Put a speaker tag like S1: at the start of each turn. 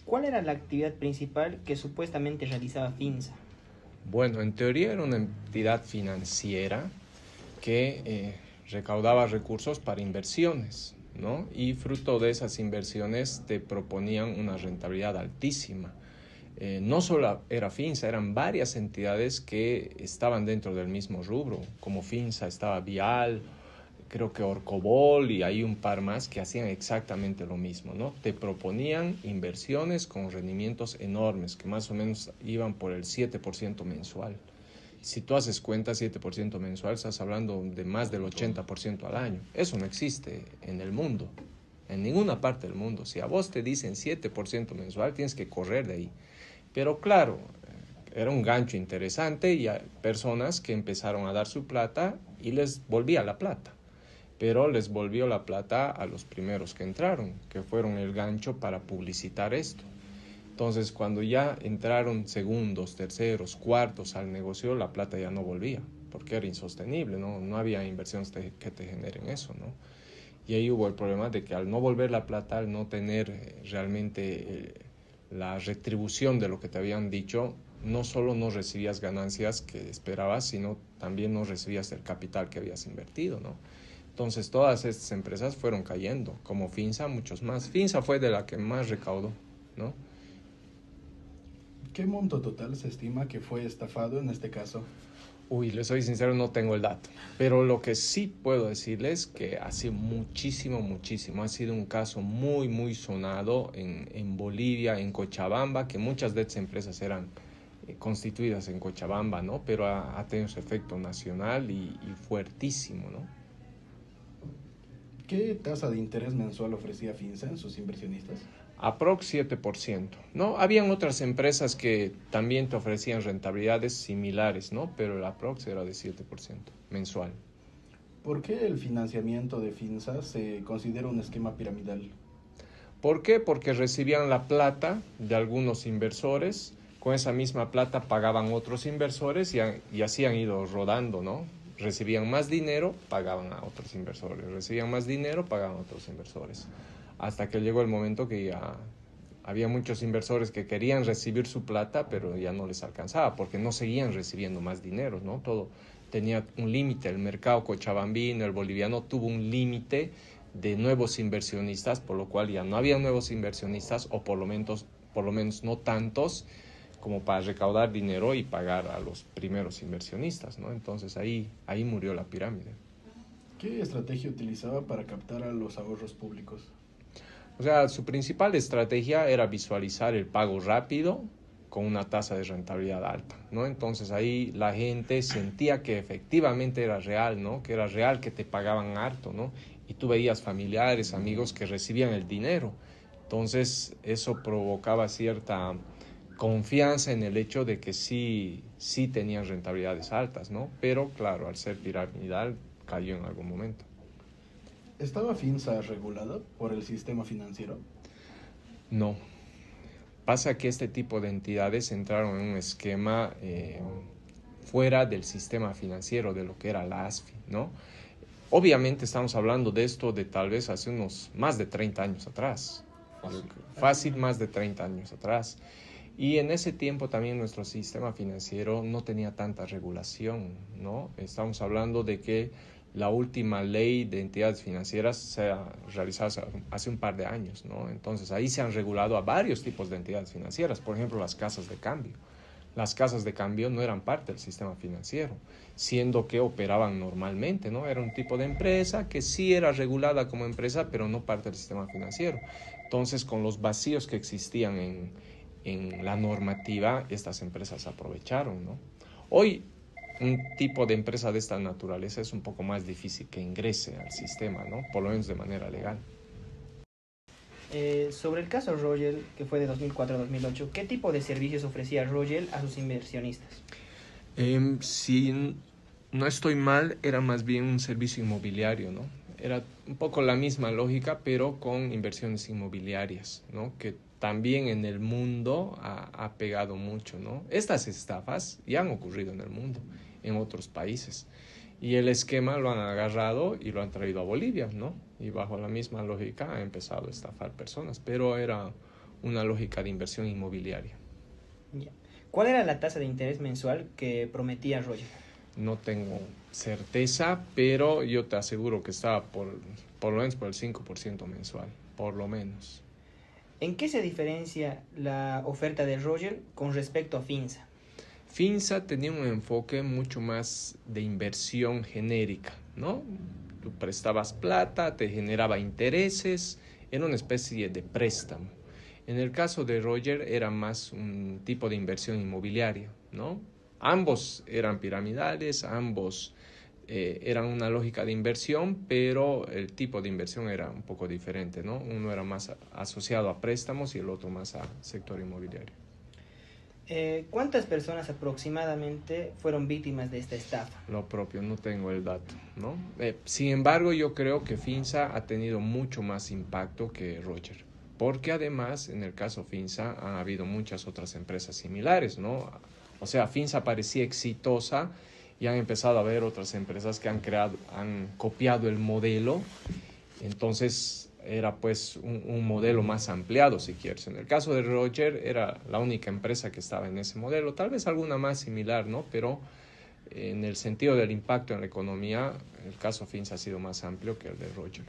S1: ¿Cuál era la actividad principal que supuestamente realizaba Finsa?
S2: Bueno, en teoría era una entidad financiera que recaudaba recursos para inversiones, ¿no? Y fruto de esas inversiones te proponían una rentabilidad altísima. No solo era Finsa, eran varias entidades que estaban dentro del mismo rubro. Como Finsa estaba Vial, creo que Orcobol y hay un par más que hacían exactamente lo mismo, ¿no? Te proponían inversiones con rendimientos enormes, que más o menos iban por el 7% mensual. Si tú haces cuenta, 7% mensual, estás hablando de más del 80% al año. Eso no existe en el mundo, en ninguna parte del mundo. Si a vos te dicen 7% mensual, tienes que correr de ahí. Pero claro, era un gancho interesante y hay personas que empezaron a dar su plata y les volvía la plata. Pero les volvió la plata a los primeros que entraron, que fueron el gancho para publicitar esto. Entonces, cuando ya entraron segundos, terceros, cuartos al negocio, la plata ya no volvía, porque era insostenible, no había inversiones que te generen eso, ¿no? Y ahí hubo el problema de que al no volver la plata, al no tener realmente la retribución de lo que te habían dicho, no solo no recibías ganancias que esperabas, sino también no recibías el capital que habías invertido, ¿no? Entonces todas estas empresas fueron cayendo, como Finsa, muchos más. Finsa fue de la que más recaudó, ¿no?
S3: ¿Qué monto total se estima que fue estafado en este caso?
S2: Uy, les soy sincero, no tengo el dato. Pero lo que sí puedo decirles que hace muchísimo, muchísimo. Ha sido un caso muy, muy sonado en Bolivia, en Cochabamba, que muchas de estas empresas eran constituidas en Cochabamba, ¿no? Pero ha tenido su efecto nacional y fuertísimo, ¿no?
S3: ¿Qué tasa de interés mensual ofrecía Finsa en sus inversionistas?
S2: Aprox 7%, ¿no? Habían otras empresas que también te ofrecían rentabilidades similares, ¿no? Pero el aprox era de 7% mensual.
S3: ¿Por qué el financiamiento de Finsa se considera un esquema piramidal?
S2: ¿Por qué? Porque recibían la plata de algunos inversores, con esa misma plata pagaban otros inversores y así han ido rodando, ¿no? Recibían más dinero, pagaban a otros inversores, recibían más dinero, pagaban a otros inversores. Hasta que llegó el momento que ya había muchos inversores que querían recibir su plata, pero ya no les alcanzaba, porque no seguían recibiendo más dinero, ¿no? Todo tenía un límite, el mercado cochabambino, el boliviano tuvo un límite de nuevos inversionistas, por lo cual ya no había nuevos inversionistas, o por lo menos no tantos como para recaudar dinero y pagar a los primeros inversionistas, ¿no? Entonces ahí murió la pirámide.
S3: ¿Qué estrategia utilizaba para captar a los ahorros públicos?
S2: O sea, su principal estrategia era visualizar el pago rápido con una tasa de rentabilidad alta, ¿no? Entonces ahí la gente sentía que efectivamente era real, ¿no? Que era real, que te pagaban harto, ¿no? Y tú veías familiares, amigos que recibían el dinero. Entonces eso provocaba cierta confianza en el hecho de que sí tenían rentabilidades altas, ¿no? Pero claro, al ser piramidal cayó en algún momento.
S3: ¿Estaba Finsa regulada por el sistema financiero?
S2: No. Pasa que este tipo de entidades entraron en un esquema fuera del sistema financiero, de lo que era la ASFI, ¿no? Obviamente estamos hablando de esto de tal vez hace unos más de 30 años atrás. Fácil más de 30 años atrás. Y en ese tiempo también nuestro sistema financiero no tenía tanta regulación, ¿no? Estamos hablando de que la última ley de entidades financieras se ha realizado hace un par de años, ¿no? Entonces ahí se han regulado a varios tipos de entidades financieras, por ejemplo las casas de cambio. Las casas de cambio no eran parte del sistema financiero, siendo que operaban normalmente, ¿no? Era un tipo de empresa que sí era regulada como empresa, pero no parte del sistema financiero. Entonces, con los vacíos que existían en la normativa, estas empresas aprovecharon, ¿no? Hoy, un tipo de empresa de esta naturaleza es un poco más difícil que ingrese al sistema, ¿no? Por lo menos de manera legal.
S1: Sobre el caso Rogel, que fue de 2004 a 2008, ¿qué tipo de servicios ofrecía Rogel a sus inversionistas?
S2: Si no estoy mal, era más bien un servicio inmobiliario, ¿no? Era un poco la misma lógica, pero con inversiones inmobiliarias, ¿no? Que también en el mundo ha pegado mucho, ¿no? Estas estafas ya han ocurrido en el mundo, en otros países. Y el esquema lo han agarrado y lo han traído a Bolivia, ¿no? Y bajo la misma lógica ha empezado a estafar personas, pero era una lógica de inversión inmobiliaria.
S1: Ya. ¿Cuál era la tasa de interés mensual que prometía Roger?
S2: No tengo certeza, pero yo te aseguro que estaba por lo menos por el 5% mensual, por lo menos.
S1: ¿En qué se diferencia la oferta de Roger con respecto a Finsa?
S2: Finsa tenía un enfoque mucho más de inversión genérica, ¿no? Tú prestabas plata, te generaba intereses, era una especie de préstamo. En el caso de Roger era más un tipo de inversión inmobiliaria, ¿no? Ambos eran piramidales, ambos eran una lógica de inversión, pero el tipo de inversión era un poco diferente, ¿no? Uno era más asociado a préstamos y el otro más a sector inmobiliario.
S1: ¿Cuántas personas aproximadamente fueron víctimas de esta estafa?
S2: Lo propio, no tengo el dato, ¿no? Sin embargo, yo creo que Finsa ha tenido mucho más impacto que Roger, porque además, en el caso Finsa, han habido muchas otras empresas similares, ¿no? O sea, Finsa parecía exitosa y han empezado a haber otras empresas que han copiado el modelo, entonces era pues un modelo más ampliado, si quieres. En el caso de Roger era la única empresa que estaba en ese modelo, tal vez alguna más similar, ¿no? Pero en el sentido del impacto en la economía, el caso Finsa ha sido más amplio que el de Roger.